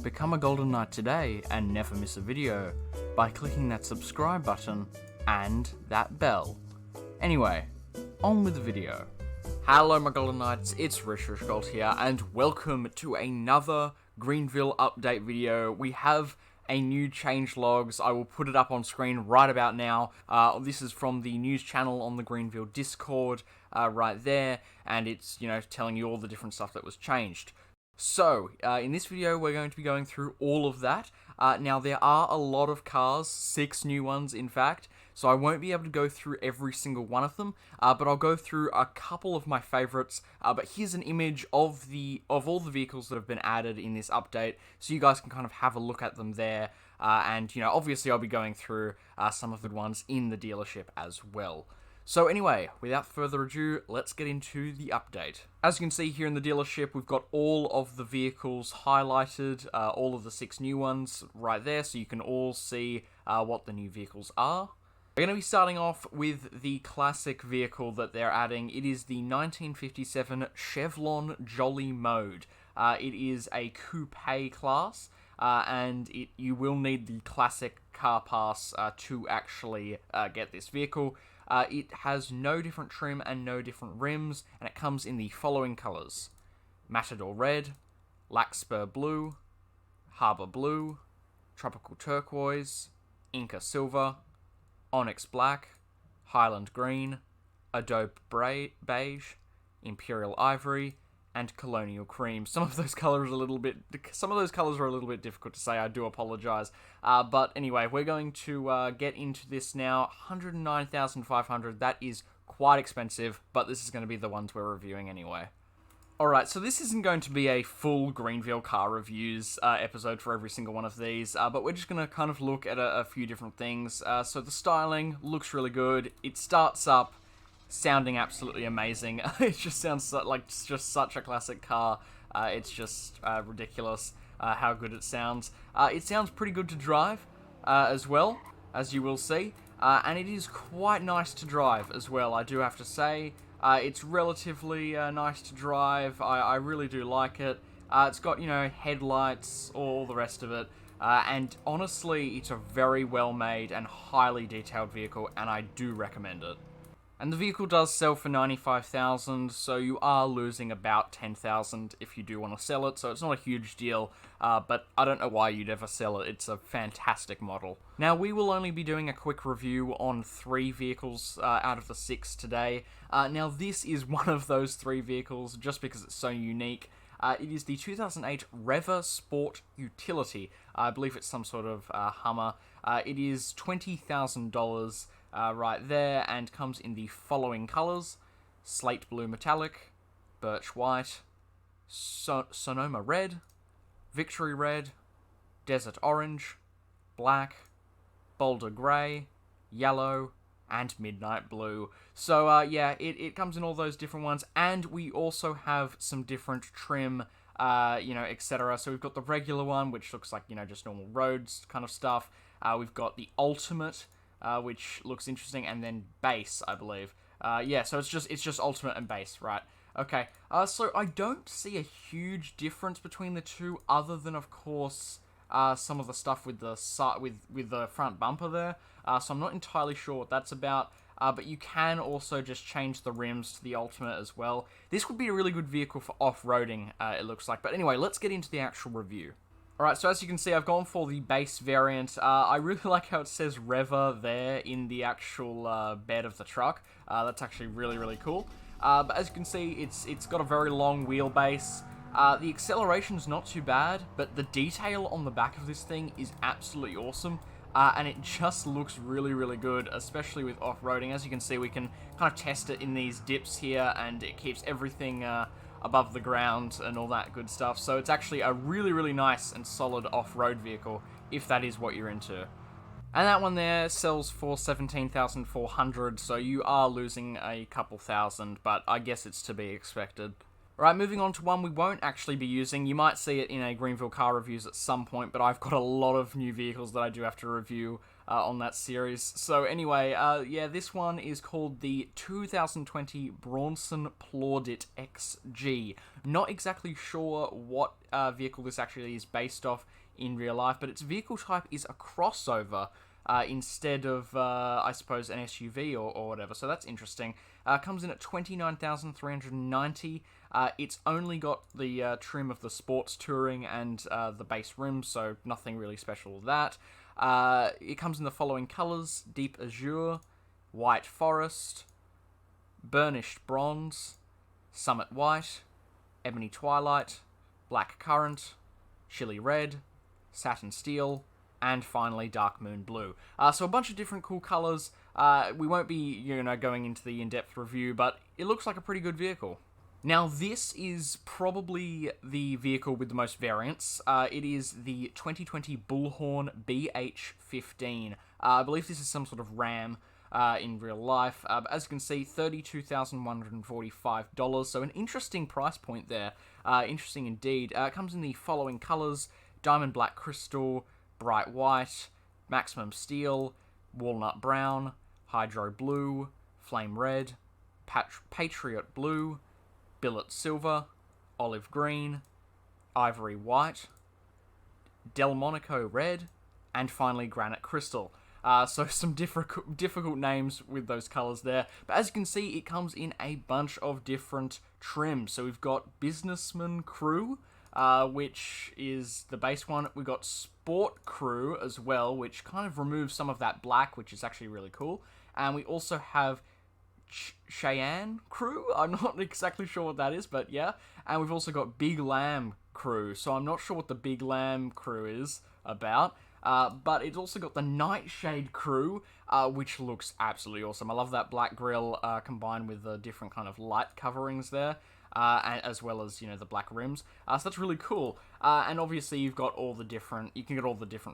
Become a Golden Knight today and never miss a video by clicking that subscribe button and that bell. Anyway, on with the video. Hello my Golden Knights, it's richyrichgold here and welcome to another Greenville update video. We have a new change logs. I will put it up on screen right about now. This is from the news channel on the Greenville Discord right there, and it's, telling you all the different stuff that was changed. So, in this video, we're going to be going through all of that. Now, there are a lot of cars, 6 new ones, in fact, so I won't be able to go through every single one of them, but I'll go through a couple of my favorites. But here's an image of all the vehicles that have been added in this update, so you guys can kind of have a look at them there. And, obviously I'll be going through some of the ones in the dealership as well. So anyway, without further ado, let's get into the update. As you can see here in the dealership, we've got all of the vehicles highlighted, all of the 6 new ones right there, so you can all see what the new vehicles are. We're going to be starting off with the classic vehicle that they're adding. It is the 1957 Chevron Jolly Mode. It is a coupe class, and you will need the classic car pass to actually get this vehicle. It has no different trim and no different rims, and it comes in the following colours: Matador Red, Larkspur Blue, Harbour Blue, Tropical Turquoise, Inca Silver, Onyx Black, Highland Green, Adobe Beige, Imperial Ivory, and Colonial Cream. Some of those colours are a little bit difficult to say. I do apologise. But anyway, we're going to get into this now. 109,500. That is quite expensive, but this is going to be the ones we're reviewing anyway. Alright, so this isn't going to be a full Greenville car reviews episode for every single one of these, but we're just going to kind of look at a few different things. So the styling looks really good. It starts up sounding absolutely amazing. It just sounds like just such a classic car. It's just ridiculous how good it sounds. It sounds pretty good to drive as well, as you will see. And it is quite nice to drive as well, I do have to say. It's relatively nice to drive. I really do like it. It's got, headlights, all the rest of it. And honestly, it's a very well made and highly detailed vehicle, and I do recommend it. And the vehicle does sell for 95,000, so you are losing about 10,000 if you do want to sell it, so it's not a huge deal, but I don't know why you'd ever sell it. It's a fantastic model. Now, we will only be doing a quick review on 3 vehicles out of the 6 today. Now, this is one of those 3 vehicles, just because it's so unique. It is the 2008 Reva Sport Utility. I believe it's some sort of Hummer. It is $20,000 right there, and comes in the following colours: Slate Blue Metallic, Birch White, Sonoma Red, Victory Red, Desert Orange, Black, Boulder Grey, Yellow, and Midnight Blue. So, yeah, it comes in all those different ones, and we also have some different trim, etc. So we've got the regular one, which looks like, just normal roads kind of stuff. We've got the Ultimate, which looks interesting, and then Base, I believe. Yeah, so it's just Ultimate and Base, right? Okay, so I don't see a huge difference between the two, other than, of course, some of the stuff with the with the front bumper there. So I'm not entirely sure what that's about. But you can also just change the rims to the Ultimate as well. This would be a really good vehicle for off-roading, it looks like. But anyway, let's get into the actual review. Alright, so as you can see, I've gone for the base variant. I really like how it says Reva there in the actual bed of the truck. That's actually really, really cool. But as you can see, it's got a very long wheelbase. The acceleration's not too bad, but the detail on the back of this thing is absolutely awesome. And it just looks really, really good, especially with off-roading. As you can see, we can kind of test it in these dips here, and it keeps everything above the ground and all that good stuff. So it's actually a really, really nice and solid off-road vehicle, if that is what you're into. And that one there sells for 17,400, so you are losing a couple thousand, but I guess it's to be expected. Alright, moving on to one we won't actually be using. You might see it in a Greenville car reviews at some point, but I've got a lot of new vehicles that I do have to review on that series. So anyway, yeah, this one is called the 2020 Bronson Plaudit XG. Not exactly sure what vehicle this actually is based off in real life, but its vehicle type is a crossover instead of, I suppose, an SUV or whatever. So that's interesting. Comes in at $29,390. It's only got the trim of the sports touring and the base rims, so nothing really special with that. It comes in the following colours: deep azure, white forest, burnished bronze, summit white, ebony twilight, black currant, chili red, satin steel, and finally dark moon blue. So a bunch of different cool colours. We won't be, going into the in-depth review, but it looks like a pretty good vehicle. Now, this is probably the vehicle with the most variants. It is the 2020 Bullhorn BH15. I believe this is some sort of Ram in real life. But as you can see, $32,145. So an interesting price point there. Interesting indeed. It comes in the following colours: diamond black crystal, bright white, maximum steel, walnut brown, hydro blue, flame red, patriot blue, billet silver, olive green, ivory white, Delmonico red, and finally granite crystal. So some difficult names with those colours there. But as you can see, it comes in a bunch of different trims. So we've got Businessman Crew, which is the base one. We've got Sport Crew as well, which kind of removes some of that black, which is actually really cool. And we also have Cheyenne Crew. I'm not exactly sure what that is, but yeah. And we've also got Big Lamb Crew. So I'm not sure what the Big Lamb Crew is about. But it's also got the Nightshade Crew, which looks absolutely awesome. I love that black grille combined with the different kind of light coverings there. As well as, the black rims. So that's really cool. And obviously you can get all the different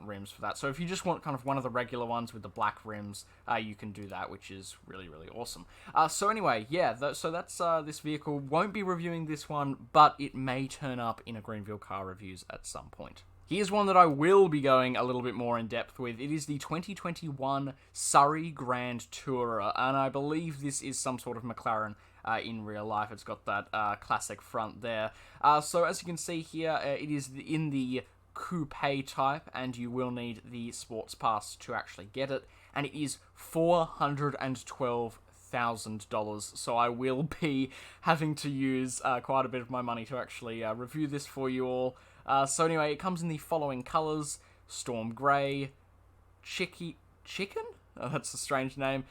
rims for that. So if you just want kind of one of the regular ones with the black rims, you can do that, which is really, really awesome. So anyway, yeah, so that's this vehicle. Won't be reviewing this one, but it may turn up in a Greenville car reviews at some point. Here's one that I will be going a little bit more in depth with. It is the 2021 Surrey Grand Tourer, and I believe this is some sort of McLaren in real life. It's got that classic front there. So as you can see here, it is in the coupe type, and you will need the sports pass to actually get it, and it is $412,000, so I will be having to use quite a bit of my money to actually review this for you all. So anyway, it comes in the following colours: Storm Grey, Chicken? Oh, that's a strange name.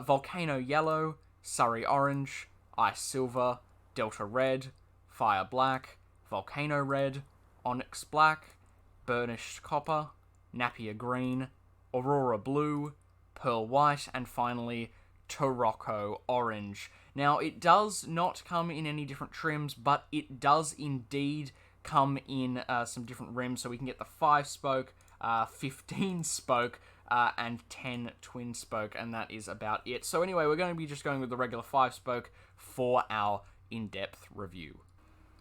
Volcano Yellow, Surrey Orange, Ice Silver, Delta Red, Fire Black, Volcano Red, Onyx Black, Burnished Copper, Napier Green, Aurora Blue, Pearl White, and finally Tarocco Orange. Now, it does not come in any different trims, but it does indeed come in some different rims, so we can get the 5-spoke, 15-spoke, and 10 twin-spoke, and that is about it. So anyway, we're going to be just going with the regular 5-spoke for our in-depth review.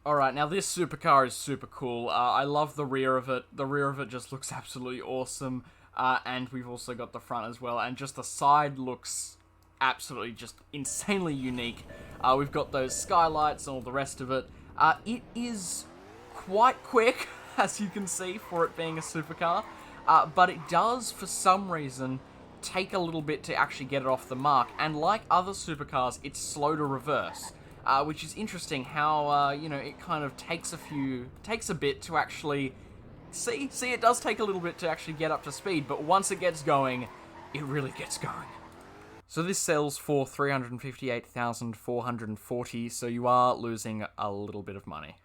Alright, now this supercar is super cool. I love the rear of it. The rear of it just looks absolutely awesome, and we've also got the front as well, and just the side looks absolutely just insanely unique. We've got those skylights and all the rest of it. It is quite quick, as you can see, for it being a supercar, but it does, for some reason, take a little bit to actually get it off the mark, and like other supercars, it's slow to reverse, which is interesting how, it kind of takes a bit to actually, see, it does take a little bit to actually get up to speed, but once it gets going, it really gets going. So this sells for $358,440, so you are losing a little bit of money.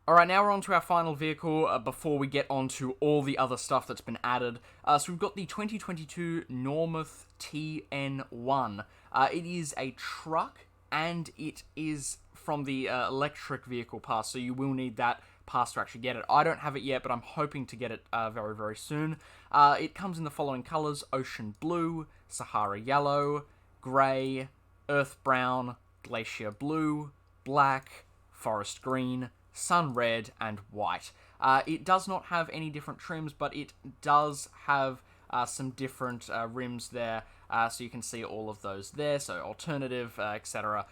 Alright, now we're on to our final vehicle before we get on to all the other stuff that's been added. So we've got the 2022 Normuth TN1. It is a truck, and it is from the electric vehicle pass, so you will need that pass to actually get it. I don't have it yet, but I'm hoping to get it very, very soon. It comes in the following colours: Ocean Blue, Sahara Yellow, Grey, Earth Brown, Glacier Blue, Black, forest green, sun red, and white. It does not have any different trims, but it does have some different rims there, so you can see all of those there, so alternative, etc.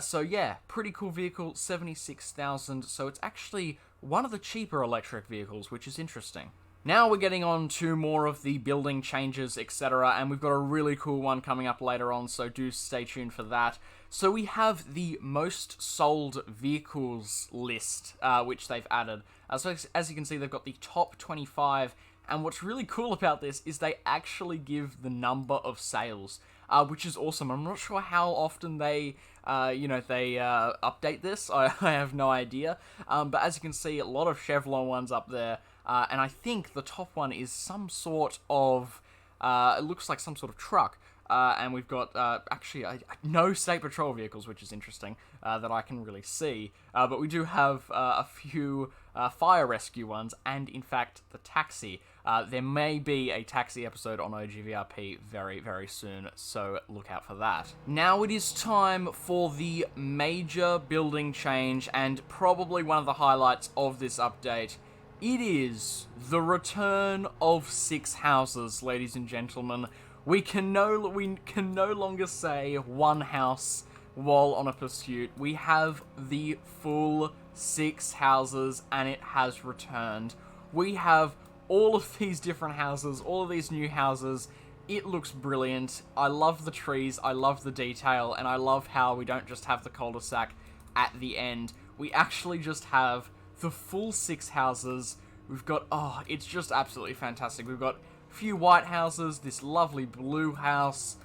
So yeah, pretty cool vehicle, 76,000, so it's actually one of the cheaper electric vehicles, which is interesting. Now we're getting on to more of the building changes, etc., and we've got a really cool one coming up later on, so do stay tuned for that. So we have the most sold vehicles list, which they've added. So as you can see, they've got the top 25, and what's really cool about this is they actually give the number of sales, which is awesome. I'm not sure how often they update this. I have no idea. But as you can see, a lot of Chevron ones up there. And I think the top one is some sort of, it looks like some sort of truck. And we've got, actually, no state patrol vehicles, which is interesting, that I can really see. But we do have a few fire rescue ones, and in fact, the taxi. There may be a taxi episode on OGVRP very, very soon, so look out for that. Now it is time for the major building change, and probably one of the highlights of this update. It is the return of 6 houses, ladies and gentlemen. We can no longer say one house while on a pursuit. We have the full 6 houses, and it has returned. We have all of these different houses, all of these new houses. It looks brilliant. I love the trees, I love the detail, and I love how we don't just have the cul-de-sac at the end. We actually just have the full 6 houses. We've got, it's just absolutely fantastic. We've got a few white houses, this lovely blue house,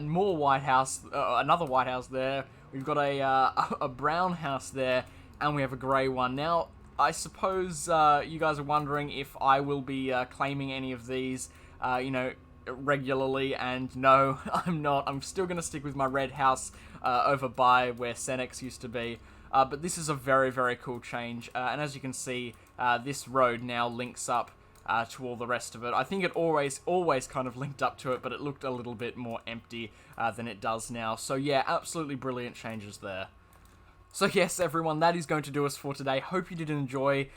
more white house, another white house there. We've got a brown house there, and we have a grey one. Now, I suppose you guys are wondering if I will be claiming any of these, regularly, and no, I'm not. I'm still going to stick with my red house over by where Senex used to be. But this is a very, very cool change, and as you can see, this road now links up to all the rest of it. I think it always kind of linked up to it, but it looked a little bit more empty than it does now. So yeah, absolutely brilliant changes there. So yes, everyone, that is going to do us for today. Hope you did enjoy.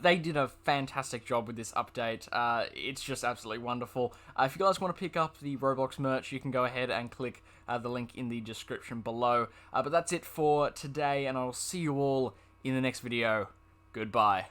They did a fantastic job with this update. It's just absolutely wonderful. If you guys want to pick up the Roblox merch, you can go ahead and click the link in the description below. But that's it for today, and I'll see you all in the next video. Goodbye.